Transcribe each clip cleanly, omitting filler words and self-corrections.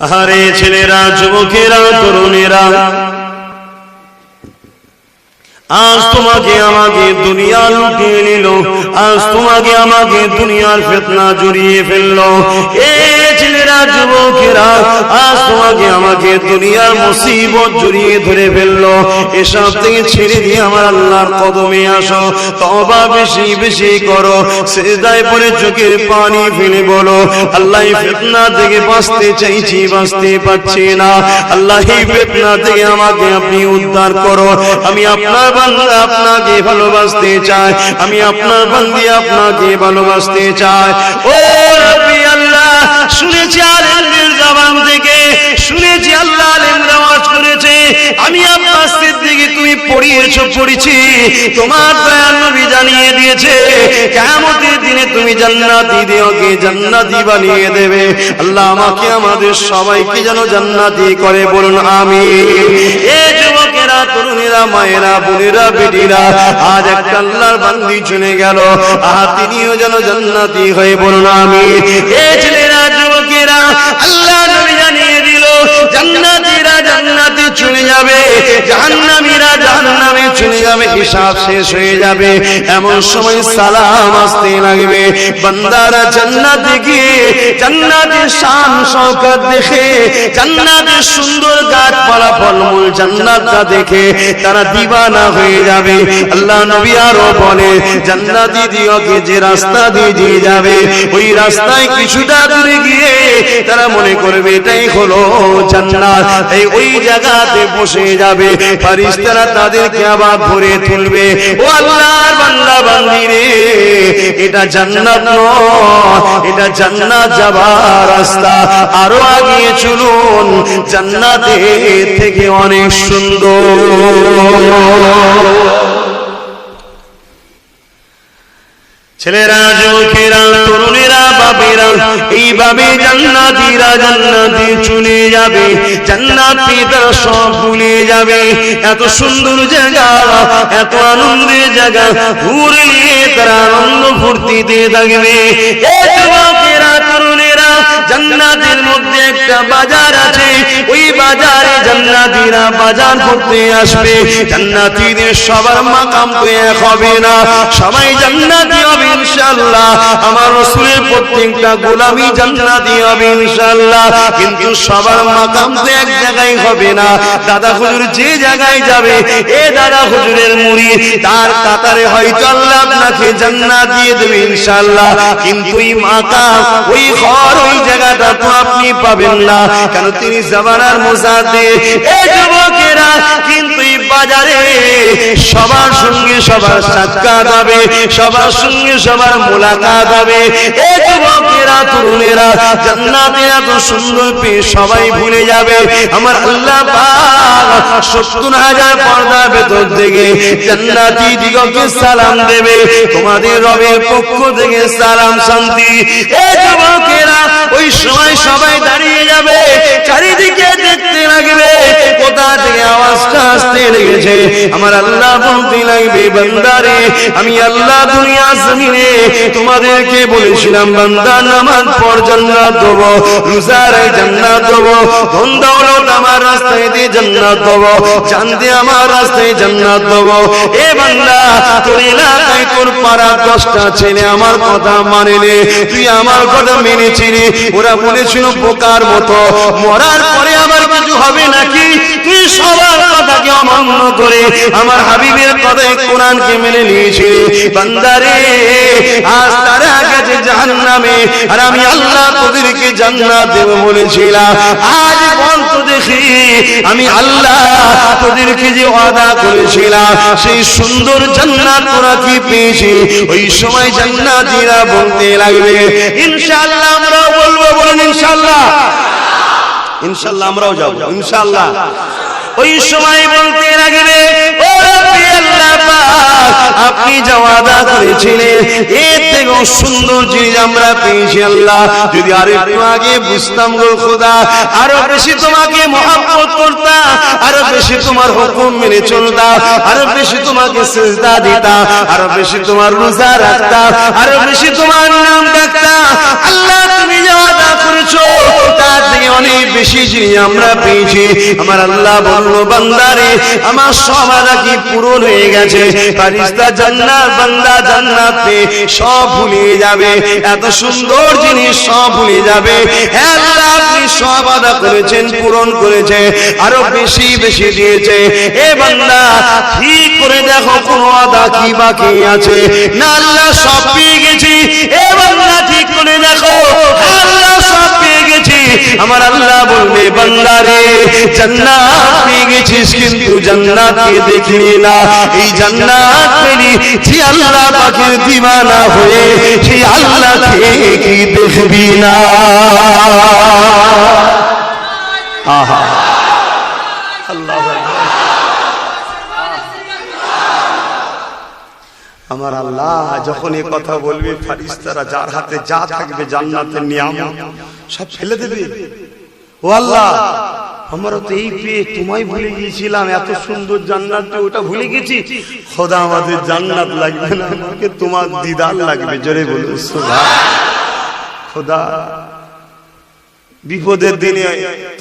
আরে ছেলেরা, যুবকেরা, তরুণেরা, আজ তোমাকে আমাকে দুনিয়া লুটিয়ে নিল, আজ তোমাকে আমাকে দুনিয়ার ফিতনা জড়িয়ে ফেললো। এ ছেলেরা, যুবকেরা, আজ তোমাকে আমাকে দুনিয়ার মুসিবত জড়িয়ে ধরে ফেললো। এসব থেকে ছেড়ে দিয়ে আমার আল্লাহর কদমে আসো, তওবা বেশি বেশি করো, সিজদায় পড়ে চোখের পানি ফেলে বলো, আল্লাহ এই ফিতনা থেকে বাঁচতে চাইছি, বাঁচতে পারছি না। আল্লাহ এই ফিতনা থেকে আমাকে আপনি উদ্ধার করো। আমি আপনার বান্দা, আপনাকে ভালোবাসতে চাই। আমি আপনার বান্দি, আপনাকে ভালোবাসতে চাই। ও রব্বি আল্লাহ, শুনেছি আলেমদের জবান থেকে, শুনেছি আল্লাহ আলেমরা ওয়াজ করেছে, আমি আব্বাস সিদ্দিকী তুমি পড়েছি, তোমার দয়াল নবী জানিয়ে দিয়েছে কিয়ামতের দিনে তুমি জান্নাতি দেওকে জান্নাতি বানিয়ে দেবে। আল্লাহ আমাকে আমাদের সবাইকে যেন জান্নাতি করে, বলুন আমিন। এ যুবকেরা, তরুণেরা, মায়েরা, বোনেরা, বেটিরা, আজ একটা আল্লাহর বান্দি চলে গেল, আর তিনিও যেন জান্নাতি হয়ে, বলুন আমিন। এ ছেলেরা, যুবকেরা, আল্লাহ নবী জানিয়ে দিল জান্নাতীরা জান্নাতে চলে যাবে, জাহান্নামীরা জাহান্নামে চলে যাবে, হিসাব শেষ হয়ে যাবে। এমন সময় সালাম আসতে লাগবে। বান্দারা জান্নাতে গিয়ে জান্নাতের শান শওকত দেখে, জান্নাতের সুন্দর গাছপালা ফলমূল জান্নাতটা দেখে তারা দিবানা হয়ে যাবে। আল্লাহ নবী আরো বলে, জান্নাতি দিওকে যে রাস্তা দিয়ে যাবে, ওই রাস্তায় কিছুটা দূরে গিয়ে তারা মনে করবে এটাই হলো জান্নাত। এই ওই জায়গাতে বসে যাবে, ফেরেশতারা তাদেরকে আবার ভরে তুলবে। ও আল্লাহর বান্দা বান্দি রে, এটা জান্নাত নয়, এটা জান্নাত যাবার রাস্তা। আরো আগিয়ে চলুন, জান্নাতের থেকে অনেক সুন্দর। ছেলেরা, যুবকেরা, তরুণেরা, বাবেরা, এইভাবে জান্নাতীরা জান্নাতে চলে যাবে, জান্নাতীরা সব ভুলে যাবে। এত সুন্দর জায়গা, এত আনন্দের জায়গা, ঘুরে তারা আনন্দ ফুর্তিতে থাকবে। এ যুবকেরা, তরুণেরা, জান্নাতের মধ্যে একটা বাজার আছে, ওই বাজারে জান্নাতীরা বাজার করতে আসবে। জান্নাতীদের সবার মাকাম তো এক হবে না, সবাই জান্নাতি হবে ইনশাআল্লাহ। আমার রাসূলের প্রত্যেকটা গোলামি জান্নাতি হবে ইনশাআল্লাহ, কিন্তু সবার মাকাম তো এক জায়গায় হবে না। দাদা হুজুর যে জায়গায় যাবে, এ দাদা হুজুরের মুরিদ, তার কাতারে হয়তো আল্লাহ আপনাকে জান্নাত দিয়ে দেবে ইনশাআল্লাহ, কিন্তু ওই মাকাম, ওই ঘর, ওই জায়গাটা তো আপনি পাবেন না, কারণ তিনি জামানার মুসাদ্দিদ। এ যুবকেরা, কিন্তু এই বাজারে সবার সঙ্গে সবার সাক্ষাৎ হবে, সবার সঙ্গে সবার মোলাকাত হবে। এ যুবকেরা, তরুণেরা, জান্নাতে এত সুন্দর পেয়ে সবাই ভুলে যাবে। আমার আল্লাহ পাক ৭০,০০০ পর্দার ভেতর থেকে জান্নাতি দিগকে সালাম দেবে, তোমাদের রবের পক্ষ থেকে সালাম শান্তি। এ যুবকেরা, ওই সময় সবাই দাঁড়িয়ে যাবে, চারিদিকে দেখতে লাগবে কোথা থেকে আওয়াজটা আসতে লেগেছে। আমার আল্লাহ বলতে লাগবে, বান্দারে, আমি আল্লাহ দুনিয়া জমিনে তোমাদেরকে বলেছিলাম, বান্দা নামাজ পড় জান্নাত দেব, রোজা রাখ জান্নাত দেব, ধন দৌলত আমার রাস্তায় দিয়ে জান্নাত দেব, জানতে আমার রাস্তায় জান্নাত দেব। এ বান্দা, তোর এলাকায় তোর পাড়ার 10টা ছেলে আমার কথা মানেনি, তুই আমার কথা মেনেছিলি, ওরা বলেছিল বোকার মতো, মরার পরে আবার কিছু হবে নাকি? তুই সবার কথাকে অমান্য করে আমার হাবিবের কথায় কোরআনকে মেনে নিয়েছিলি। বান্দারে, আজ তারা গেছে জাহান্নামে, আর আমি আল্লাহ তোদেরকে জান্নাত দেব বলেছিলাম। আজ বল তো দেখি, আমি আল্লাহ তোদেরকে যে ওয়াদা করেছিলাম, সেই সুন্দর জান্নাত তোরা কি পেয়েছি? ওই সময় জান্নাতীরা বলতে লাগবে, ইনশাআল্লাহ আমরাও বলবো, বলুন ইনশাআল্লাহ। ইনশাআল্লাহ আমরাও যাব, ইনশাআল্লাহ। ওই সময় বলতে লাগবে, ও রব্বি আল্লাহ পাক, আপনি যা ওয়াদা করেছিলেন এর থেকেও সুন্দর জিনিস আমরা পেয়েছি আল্লাহ। যদি আরেকটু আগে বুঝতাম গো খোদা, আরো বেশি তোমাকে মহব্বত করতাম, আরো বেশি তোমার হুকুম মেনে চলতাম, আরো বেশি তোমাকে সিজদা দিতাম, আরো বেশি তোমার রোজা রাখতাম, আরো বেশি তোমার নাম ডাকতাম। আল্লাহ তুমি যা ওয়াদা করেছো তার থেকে অনেক বেশি জিনিস আমরা পেয়েছি। আমার আল্লাহ বলল বান্দারে আমার সব আদা কি পূরণ হয়ে গেছে, ফারিস্তা জান্নাত বান্দা জান্নাত পেয়ে সব ভুলে যাবে, এত সুন্দর জিনিস সব ভুলে যাবে। হ্যাঁ আল্লাহ আপনি সব আদা করেছেন, পূরণ করেছে, আরো বেশি বেশি দিয়েছে। এ বান্দা ঠিক করে দেখো কোন আদা কি বাকি আছে না, আল্লাহ সব পেয়ে গেছি। এ বান্দা ঠিক করে দেখো, আল্লাহ সব পেয়ে গেছি। আমার আল্লাহ বলবে বান্দারে জান্নাত পেয়ে গেছিস কিন্তু জান্নাতকে দেখলি না, এই জান্নাত পেলি যে আল্লাহ পাকের দিওয়ানা হয়ে সেই আল্লাহকে কি দেখবি না। আহা আল্লাহ আমার আল্লাহ যখন এই কথা বলবে ফেরেশতারা যার হাতে যা থাকবে জান্নাতের নিয়ামত সব ফেলে দেবে। ও আল্লাহ আমরা তো এই পেয়ে তোমায় ভুলে গিয়েছিলাম, এত সুন্দর জান্নাত ওটা ভুলে গেছি। খোদা আমাদের জান্নাত লাগবে না, আমাকে তোমার দিদার লাগবে। জোরে বলুন সুবহান। খোদা বিপদের দিনে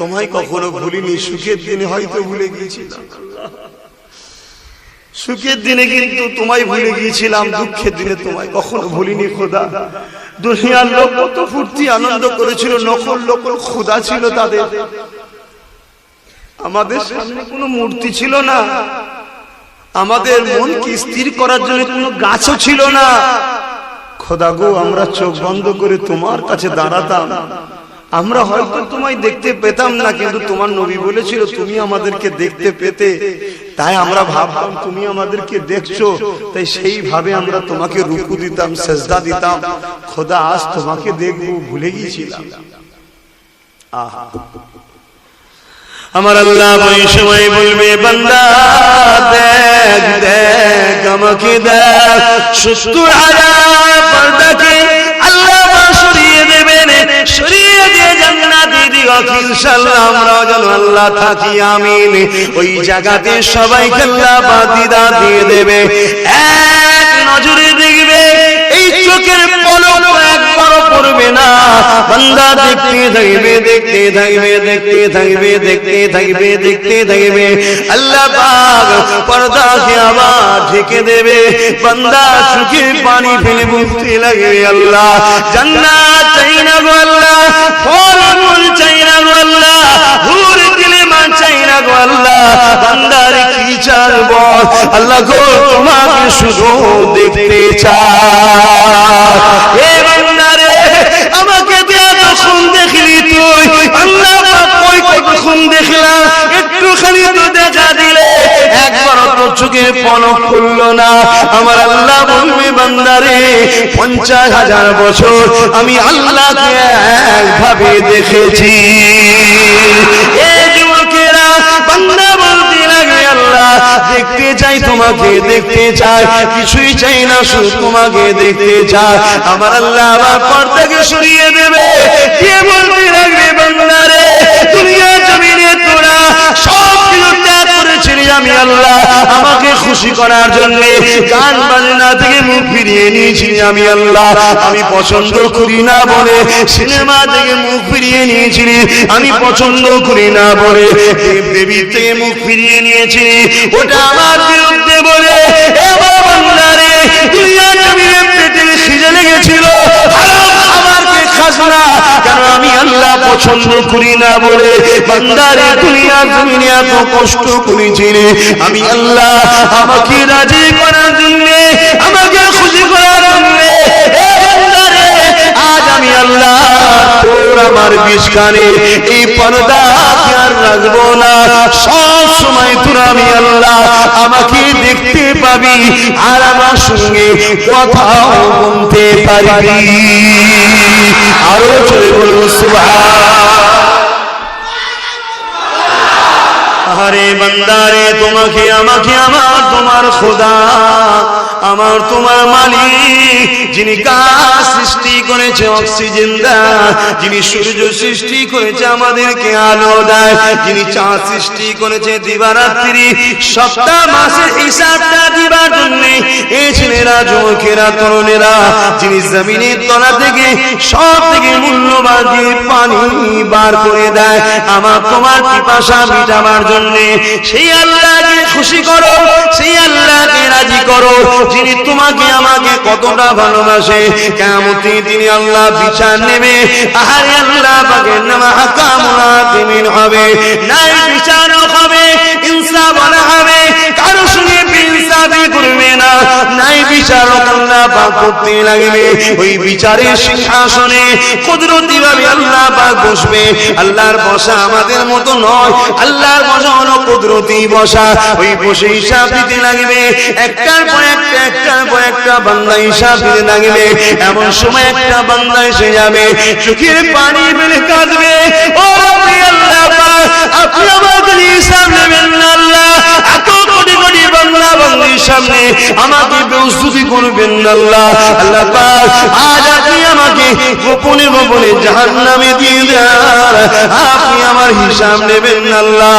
তোমায় কখনো ভুলিনি, সুখের দিনে হয়তো ভুলে গিয়েছিলাম। সুখের দিনে কিন্তু তোমায় ভুলে গিয়েছিলাম, দুঃখের দিনে তোমায় কখনো ভুলিনি। খোদা দুনিয়ার লোক কত ফুর্তি আনন্দ করেছিল, নকল নকল খোদা ছিল তাদের, আমাদের সামনে কোনো মূর্তি ছিল না, আমাদের মনকে স্থির করার জন্য কোনো গাছও ছিল না। খোদা গো আমরা চোখ বন্ধ করে তোমার কাছে দাঁড়াতাম, আমরা হয়তো তোমায় দেখতে পেতাম না, কিন্তু তোমার নবী বলেছিল তুমি আমাদেরকে দেখতে পেতে, তাই আমরা ভাবতাম তুমি আমাদেরকে দেখছো, তাই সেইভাবে আমরা তোমাকে রুকু দিতাম, সেজদা দিতাম। খোদা আজ তোমাকে দেখবো ভুলে গিয়েছিলাম। আহা আমার আল্লাহ ওই সময় বলবে বান্দা দেখ দেখ আমাকে দেখ, 70,000 পর্দাকে আল্লাহ সরিয়ে দেবেন, সরিয়ে দিয়ে জান্নাতে দিও ইনশাআল্লাহ। আমরাও যেন আল্লাহ থাকি আমিন। ওই জায়গাতে সবাইকে আল্লাহ দিদার দিয়ে দেবে, এক নজরে দেখবে, এই চোখের পলক একবারও পড়বে না, বান্দা দেখতে থাকবে দেখতে থাকবে দেখতে থাকবে দেখতে থাকবে দেখতে থাকবে। আল্লাহ পাক পর্দাকে আবার ঢেকে দেবে, বান্দা চোখে পানি ফেলে বলতে লাগবে আল্লাহ জান্নাত চাই না গো আল্লাহ, ফল চাই না গো আল্লাহ, হুর কিলেমা চাই না গো আল্লাহ, বান্দার কি চাই বল আল্লাহ গো, তোমাকে শুধু দেখতে চাই। এ বান্দারে আমাকে কখন দেখলি তুই, আল্লাহ কই কখন দেখলাম, একটুখানি তো দেখা দিলে, একবারও তো চোখের পলক খুললো না। আমার আল্লাহ বলবে বান্দারে 50,000 বছর আমি আল্লাহকে একভাবে দেখেছি। এ যুবকেরা বান্দা বলতে লাগবে আল্লাহ দেখতে চাই তোমাকে দেখতে চাই, কিছুই চাই না শুধু তোমাকে দেখতে চাই। আমার আল্লাহ আবার পর্দাকে সরিয়ে দেবে, কে বলতে লাগবে বান্দারে দুনিয়া জমিনে তোরা সব কিছু ত্যাগ করেছিলি আমি আল্লাহ আমাকে খুশি করার জন্য, গান বাজনা থেকে মুখ ফিরিয়ে নিয়েছিলি আমি আল্লাহ আমি পছন্দ করি না বলে, সিনেমা থেকে মুখ ফিরিয়ে নিয়েছিলি আমি পছন্দ করি না বলে, দেবী থেকে মুখ ফিরিয়ে নিয়েছিলি ওটা আমার বিরুদ্ধে বলে। এবার বান্দারে দুনিয়া জমিনে পেটে খিদে লেগেছিল, আমাকে খাস না কেন আমি আল্লাহ পছন্দ করি না বলে, বান্দারে দুনিয়া জমিনে এত কষ্ট করেছিলি আমি আল্লাহ আমাকে রাজি করার জন্য, আমাকে খুশি করার জন্য। আজ আমি আল্লাহ তোর আমার বিষ্কানে এই পর্দা আর রাখবো না, সব সময় তোর আমি আল্লাহ আমাকে দেখতে পাবি আর আমার সঙ্গে কথাও বলতে পারবি। আরো চলে বলবো সুবহান। আরে বান্দারে তোমাকে আমাকে আমার তোমার খোদা আমার তোমার মালিক, যিনি গাছ সৃষ্টি করেছে অক্সিজেন দেয়, যিনি সূর্য সৃষ্টি করেছে আমাদেরকে আলো দেয়, যিনি চাঁদ সৃষ্টি করেছে দিবারাত্রি সপ্তাহ মাসের হিসাবটা দিবার জন্য এই ছেলেরা যুবকেরা তরুণেরা, যিনি জমিনের তলা থেকে সব থেকে মূল্যবান পানি বার করে দেয় আমার তোমার পিপাসা মিটাবার জন্য, সেই আল্লাহকে খুশি করো, সেই আল্লাহকে রাজি করো, যিনি তোমাকে আমাকে কতটা ভালোবাসে। কিয়ামতের দিনে আল্লাহ বিচার নেবে, আহারে আল্লাহ পাকের নাম হাকামুল হাকিমিন হবে, নাই বিচারক হবে, ইনসাফ হবে, কারো সঙ্গে ইনসাফি করবে না, নাই বিচারক আল্লাহ পাক করতে লাগবে। ওই বিচারের সিংহাসনে কুদরতি ভাবে আল্লাহ পাক বসবে। আল্লাহর বসা আমাদের মতো নয়, আল্লাহর বসা হলো কুদরতি বসা। ওই বসে হিসাব দিতে লাগবে, একটার পর একটা, একটার পর একটা বান্দা হিসাব দিতে লাগবে। এমন সময় একটা বান্দা এসে যাবে, চোখের পানি ফেলে কাঁদবে, ও আল্লাহ পাক আপনি আমার কাছে হিসাব নেবেন না আল্লাহ, এত কোটি কোটি বান্দা বান্দির সামনে আমাকে বেউজ্জতি করবেন না আল্লাহ। আল্লাহ পাক আজ আপনি আমাকে গোপনে গোপনে জাহান্নামে দিয়ে দেন, আপনি আমার হিসাব নেবেন না আল্লাহ।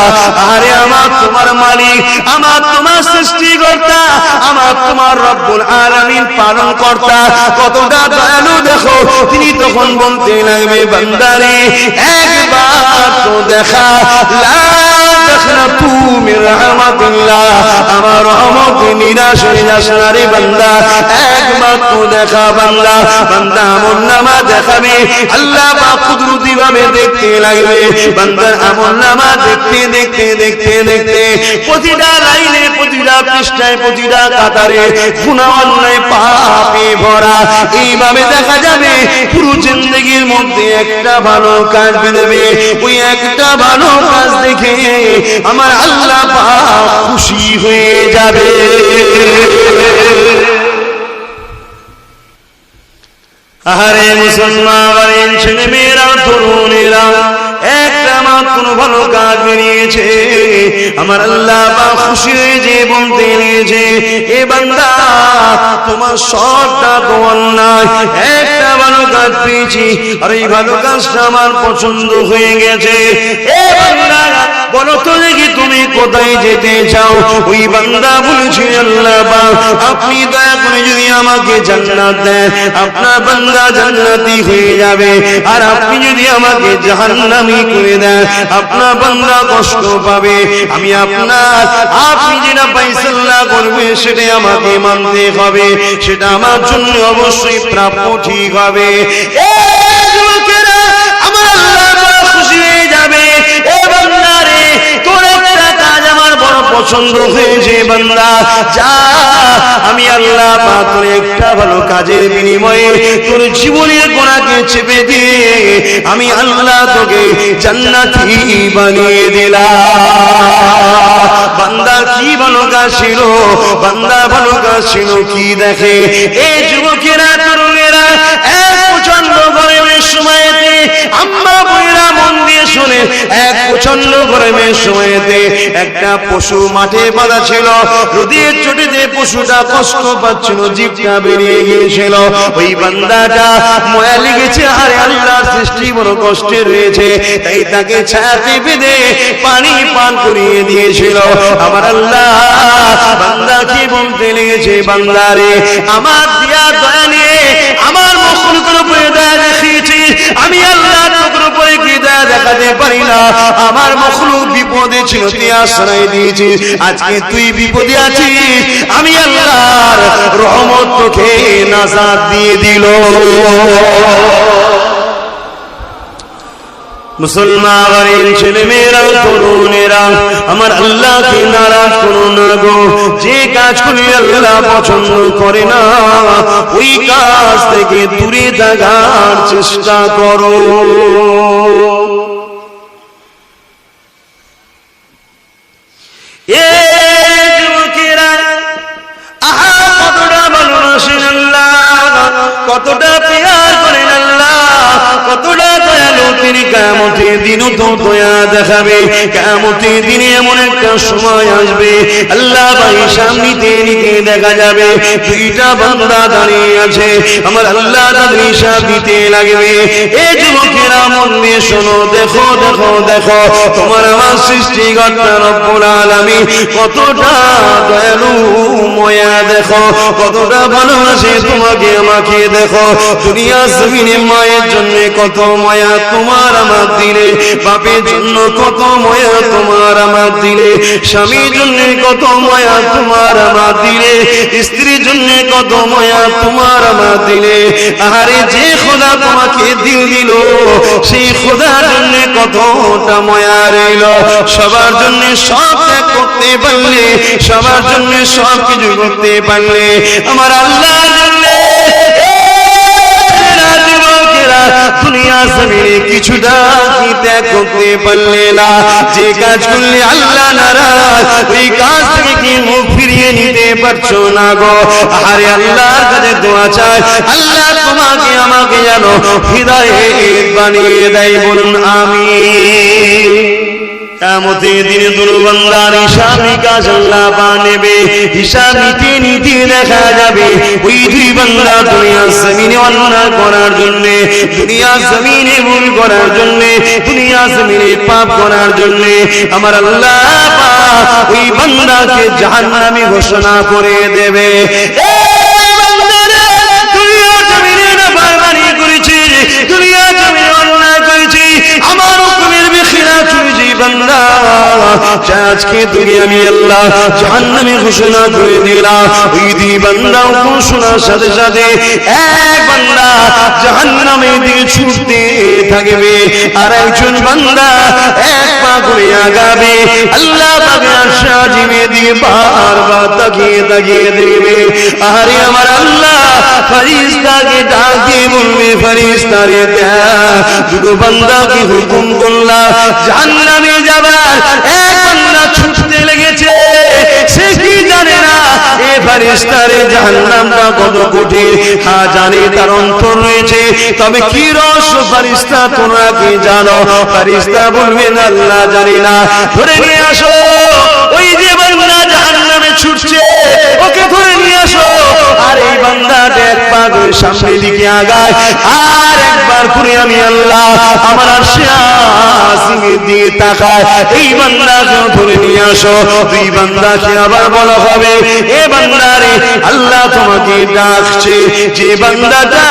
আরে আমার তোমার মালিক, আমার তোমার সৃষ্টিকর্তা, আমার তোমার রব্বুল আলামিন পালন কর্তা কতটা দয়ালু দেখো। তিনি তখন বলতে লাগবে, বান্দারে একবার তো দেখা, লা তাখনাতু মির রাহমাতিল্লাহ, আমার রহমতে নিরাশ হয়ে যাস না রে বান্দা, একবার তো দেখা বান্দা। বান্দা আমলনামা দেখাবে, আল্লাহ পাক কুদরতি ভাবে দেখতে লাগবে, বান্দার আমলনামা দেখতে দেখতে দেখতে দেখতে প্রতিটা লাইনে, প্রতিটা পৃষ্ঠায়, প্রতিটা কাতারে গুনাহ অন্যায় পাপে ভরা। এইভাবে দেখা যাবে পুরো জিন্দেগির মধ্যে একটা ভালো কাজ বেরোবে, ওই একটা ভালো কাজ দেখে আমার আল্লাহ পাক খুশি হয়ে যাবে। আহারে মুসলমান ছেলে মেয়েরা তরুণেরা, একটা মাত্র ভালো কাজ বেরিয়েছে, আমার আল্লাহ পাক খুশি হয়ে যে বলতে লেগেছে, এ বান্দা তোমার সবটা তো অন্যায়, একটা ভালো কাজ পেয়েছি, আর এই ভালো কাজটা আমার পছন্দ হয়ে গেছে। এ বান্দা বলো তো দেখি তুমি কোথায় যেতে চাও? ওই বান্দা বলেছে, আল্লাহ পাক আপনি দয়া করে যদি আমাকে জান্নাত দেন, আপনার বান্দা জান্নাতি হয়ে যাবে, আর আপনি যদি আমাকে জাহান্নামী করে দেন, আপনার বান্দা কষ্ট পাবে। আমি আপনার, আপনি যেটা ফায়সালা করবে সেটা আমাকে মানতে হবে, সেটা আমার জন্য অবশ্যই প্রাপ্য ঠিক হবে। আমার আল্লাহ খুশি হয়ে যাবে, এ বান্দা রে তোর একটা কাজ আমার বড় পছন্দ হয়েছে, বান্দা যা, আমি আল্লাহ পাক তোর একটা ভালো কাজের বিনিময়ে তোর জীবনের গোনাকে চেপে দিয়ে আমি আল্লাহ তোকে জান্নাতি বানিয়ে দিলাম। বান্দা কি ভালো কাজ ছিল, বান্দা ভালো কাজ ছিল কি দেখে। এই যুবকেরা তরুণেরা এক প্রচন্ড গরমের সময়তে, আম্মা বইরা মন দিয়ে শুনে, এক প্রচন্ড গরমের সময়তে একটা পশু মাঠে বাঁধা ছিল, রোদের চোটেতে পশুটা কষ্ট পাচ্ছিল, জিভটা বেরিয়ে গিয়েছিল। ওই বান্দাটা ময়া লেগেছে, আরে আল্লাহর সৃষ্টি বড় কষ্টে রয়েছে, তাই তাকে ছায়াতে বেঁধে পানি পান করিয়ে দিয়েছিল। আমার আল্লাহ বান্দাকে বলতে লেগেছে, বান্দারে আমার দিয়া দয়া নিয়ে আমার মখলুকের উপরে দয়া দেখিয়েছি, আমি আল্লাহ তোর উপরে কি দয়া দেখাতে পারি না। আমার মখলুক বিপদে ছিল, তুই আশ্রয় দিয়েছিস, আজকে তুই বিপদে আছিস, আমি আল্লাহর রহমত তোকে নাজাত দিয়ে দিল। মুসলমানের ছেলে মেয়েরা তরুণেরা, আমার আল্লাহকে নারাজ করো না গো। যে কাজ করি আল্লাহ পছন্দ করে না, ওই কাজ থেকে দূরে থাকার চেষ্টা করো। এ যুবকেরা, আহা কতটা ভালোবাসেন আল্লাহ, কতটা প্যার করেন আল্লাহ, কতটা দয়ালু তিনি। কিয়ামতের দিনও তো দয়া দেখাবে। কিয়ামতের দিনে এমন একটা সময় আসবে আল্লাহ ভাই সামনে নিতে দেখা যাবে দুইটা বান্দা দাঁড়িয়ে আছে, আমার আল্লাহ তাদের হিসাব দিতে লাগবে। এই যুবকেরা মন দিয়ে শোনো, দেখো দেখো দেখো তোমার আমার সৃষ্টিকর্তা রব্বুল আলামিন কতটা দয়ালু মায়া, দেখো কতটা ভালোবাসে তোমাকে আমাকে। দেখো দুনিয়া জমিনে মায়ের জন্য কত মায়া তোমার আমার দিলে, বাপের জন্য কত মায়া তোমার আমার দিলে, স্বামীর জন্য কত মায়া তোমার আমার দিলে, স্ত্রীর জন্য কত মায়া তোমার আমার দিলে। আরে যে খোদা তোমাকে দিল দিল সেই খোদার জন্য কতটা মায়া রইল। সবার জন্য সব ত্যাগ করতে পারলে, সবার জন্য সব কিছু করতে পারলে, আমার আল্লাহর জন্য দুনিয়া জমিনে কিছুটা কি ত্যাগ করতে পারলে না? যে কাজ করলে আল্লাহ নারাজ ওই কাজ থেকে কি মুখ ফিরিয়ে নিতে পারছো না গো? আরে আল্লাহর কাছে দোয়া চাই আল্লাহ তোমাকে আমাকে যেন হিদায়াত বানিয়ে দেয়, বলুন আমিন। কিয়ামতের দিনে দুই বান্দার হিসাব নিকাশ আল্লাহ নেবে। হিসাব নিতে নিতে দেখা যাবে ওই দুই বান্দা দুনিয়ার জমিনে অন্যায় করার জন্য, দুনিয়ার জমিনে ভুল করার জন্য, দুনিয়ার জমিনে পাপ করার জন্য আমার আল্লাহ পাক ওই বান্দাকে জাহান্নামী ঘোষণা করে দেবে। দুনিয়ার জমিনে নাফরমানি করেছি, দুনিয়ার জমিনে অন্যায় করেছি, আমার হুকুমের বিখিলাফ করেছি বান্দা, আজকে তুমি আমি আল্লাহ জাহান্নামী ঘোষণা করে দিলাম। ওই দুই বান্দা ঘোষণার সাথে সাথে এক বান্দা জাহান্নামের দিকে ছুটতে থাকবে, আর একজন বান্দা এক পা করে আগাবে। আল্লাহ পাকের আরশ আজিমের দিকে বারবার তাকিয়ে তাকিয়ে দেখবে। আরে আমার আল্লাহ ফেরেশতাকে ডাক দিয়ে বলবে, ফেরেশতারে দুটো বান্দাকে হুকুম করলাম জাহান্নামে যাবার, এক বান্দা ছুটতে লেগেছে, সে কি জানে না এ ফেরেশতারে জাহান্নামটা কত কঠিন, হ্যাঁ জানে তার অন্তর রয়েছে, তবে কি রহস্য ফেরেশতা তোমরা কি জানো? ফেরেশতা বলবেন আল্লাহ জানি না, ধরে নিয়ে আসো ওই যে বান্দা জাহান্নামে ছুটছে ওকে ধরে নিয়ে আসো। আর এই বান্দাটা এক পা করে সামনের দিকে আগায়, আর একবার করে আমি আল্লাহ আমার আরশে আজিমের দিকে তাকায়, এই বান্দাকে ধরে নিয়ে আসো। দুই বান্দাকে আবার বলা হবে, এ বান্দারে আল্লাহ তোমাকে ডাকছে। যে বান্দাটা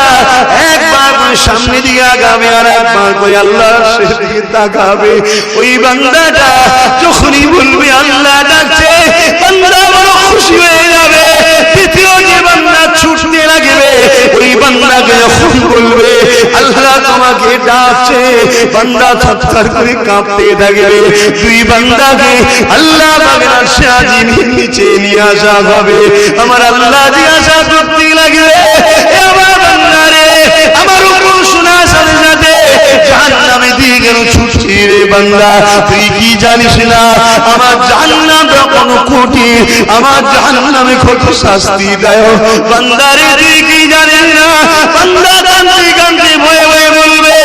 একবার করে সামনে দিকে আগাবে আর একবার করে আল্লাহ শেষ দিকে তাকাবে, ওই বান্দাটা যখনই বলবে আল্লাহ ডাকছে, বান্দা বড় খুশি হয়ে যাবে। দ্বিতীয় যে বান্দা ছুটতে লাগবে, ওই বান্দাকে যখন বলবে আল্লাহ তোমাকে ডাকছে, বান্দা থরথর করে কাঁপতে থাকবে। দুই বান্দাকে আল্লাহ পাকের আরশে আজিমের নিচে নিয়ে আসা হবে। আমার আল্লাহ জিজ্ঞাসা করতে লাগবে, আমার বান্দারে আমার হুকুম শোনার সাথে সাথে জাহান্নামে দিয়ে কেন ছুটছি রে বান্দা? তুই কি জানিস না আমার জাহান্নামটা কোন কঠিন, আমার জাহান্নামে কত শাস্তি দেয়? বান্দারে তুই কি জানিস না? বান্দা কাঁদতে কাঁদতে ভয়ে ভয়ে বলবে,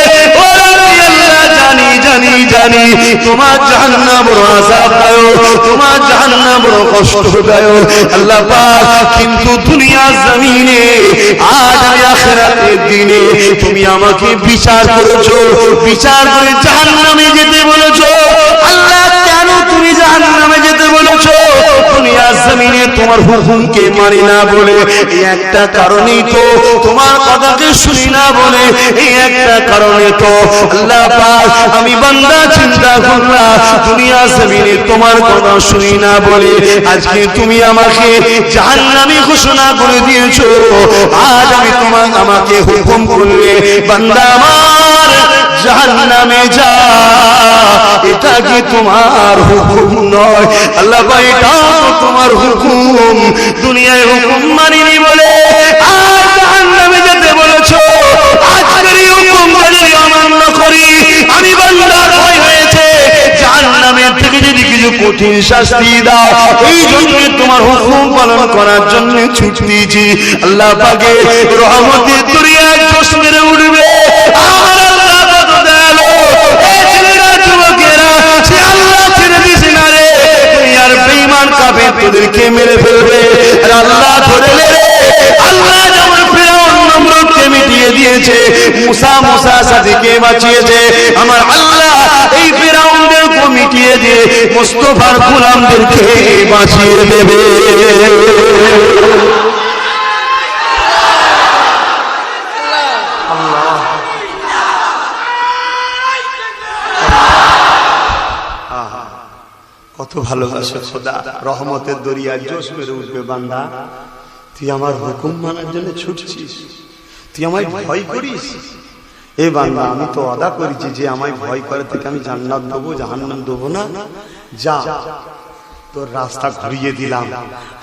ও আল্লাহ জানি জানি জানি তোমার জাহান্নাম বড় আযাবদায়ক, তোমার জাহান্নাম বড় কষ্টদায়ক আল্লাহ পাক, কিন্তু দুনিয়ার জমিনে আজ আমি আখিরাতের দিনে তুমি আমাকে বিচার করেছো, বিচার করে জাহান্নামে যেতে বলেছো। আল্লাহ কেন তুমি জাহান্নামে যেতে বলেছো? দুনিয়ার জমিনে তোমার হুকুমকে মানি না বলে, এই একটা কারণেই তো, তোমার কথাকে শুনি না বলে, এই একটা কারণে তো আল্লাহ পাক আমি বান্দা চিন্তা করলাম দুনিয়ার জমিনে তোমার কথা শুনি না বলে আজকে তুমি আমাকে জাহান্নামী ঘোষণা করে দিয়েছো। আজ আমি আমাকে হুকুম করলে বান্দা আমার জাহান্নামে যা, এটা কি তোমার হুকুম নয়? আল্লাহ ভাই এটা তোমার হুকুম, দুনিয়ায় হুকুম মানিনি বলে আর জাহান্নামে যেতে বলেছো। আজকের এই হুকুম যদি অমান্য করি আমি বান্দা ভয় হয়েছে জাহান্নামের থেকে যদি কিছু কঠিন শাস্তি দাও, এই জন্য তোমার হুকুম পালন করার জন্য ছুটতেছি। আল্লাহ পাকের রহমতের দরিয়ায় জোশ মেরে উঠবে। আমার আল্লাহ কত দয়ালু, মুসা সাথীকে বাঁচিয়েছে আমার আল্লাহ এই ফিরাউনদের মিটিয়ে দিয়ে মুস্তাফার গোলামদেরকে বাঁচিয়ে দেবে। কত ভালোবাসে খোদা, রহমতের দরিয়া জোশ মেরে উঠবে বান্দা। তুই আমার হুকুম মানার জন্য ছুটছিস, তুই আমায় ভয় করিস। এ বান্দা আমি তো ওয়াদা করেছি যে আমায় ভয় করে থেকে আমি জান্নাত দেবো, জাহান্নাম দেবো না। যা, তোর রাস্তা ঘুরিয়ে দিলাম,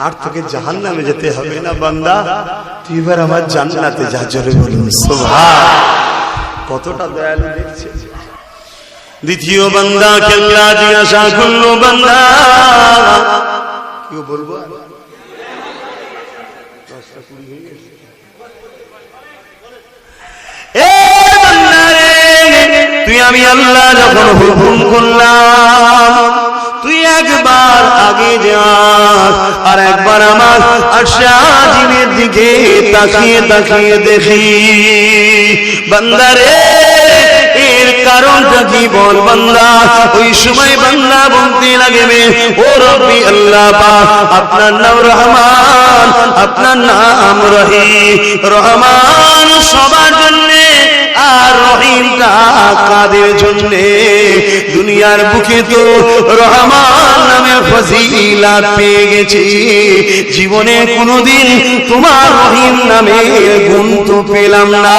আর তোকে জাহান্নামে যেতে হবে না বান্দা, তুই এবার আমার জান্নাতে যা। জোরে বলুন সুবহান। কতটা দয়ালু দেখছে। দ্বিতীয় বান্দা কেল্লা জিজ্ঞাসা করলো, বান্দা কি বলবো, তুই আমি আল্লাহ যখন হুকুম করলাম তুই একবার আগে যা, আর একবার আমার আশাজিমের দিকে তাকিয়ে তাকিয়ে দেখি। বান্দারে এর কারণটা কি বল বান্দা। ওই সময় বান্দা বলতে লাগবে, ও রব্বি আল্লাহ পাক, আপনার নাম রহমান, আপনার নাম রহিম। রহমান সবার জন্যে আর রহিমটা কাদের জন্যে? দুনিয়ার বুকে তো রহমান নামে ফজিলাত পেয়ে গেছি, জীবনে কোনোদিন তোমার রহিম নামে গুণ তো পেলাম না।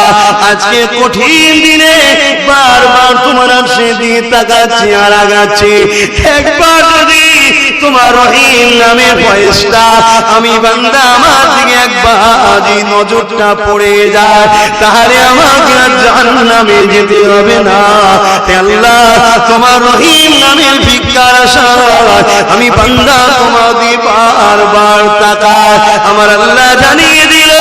আজকে কঠিন দিনে বারবার তোমার সে দিয়ে তাকাচ্ছি আর আগাচ্ছি, একবার যদি তোমার রহিম নামে ফয়সলা আমি বান্দা আমার দিকে একবার নজরটা পড়ে যায়, তাহলে আমাকে জাহান্নামে যেতে হবে না। আল্লাহ তোমার রহিম নামের ভিক্ষার আশায় আমি বান্দা তোমার দিয়ে বারবার তাকাই। আমার আল্লাহ জানিয়ে দিল,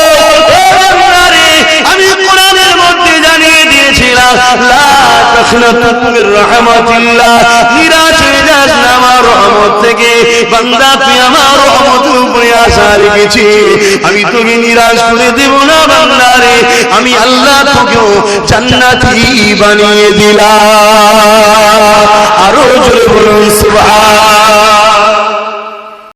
আমি কোরআনের মধ্যে জানিয়ে দিয়েছিলাম, লা তাখনাতু মির রাহমাতিল্লাহ, নিরাশ হয়ে যাস না আমার রহমত থেকে। বান্দা তুই আমার রহমতের উপরে আশা রেখেছি, আমি তোকে নিরাশ করে দেব না বান্দা রে। আমি আল্লাহ তোকেও জান্নাতি বানিয়ে দিলাম।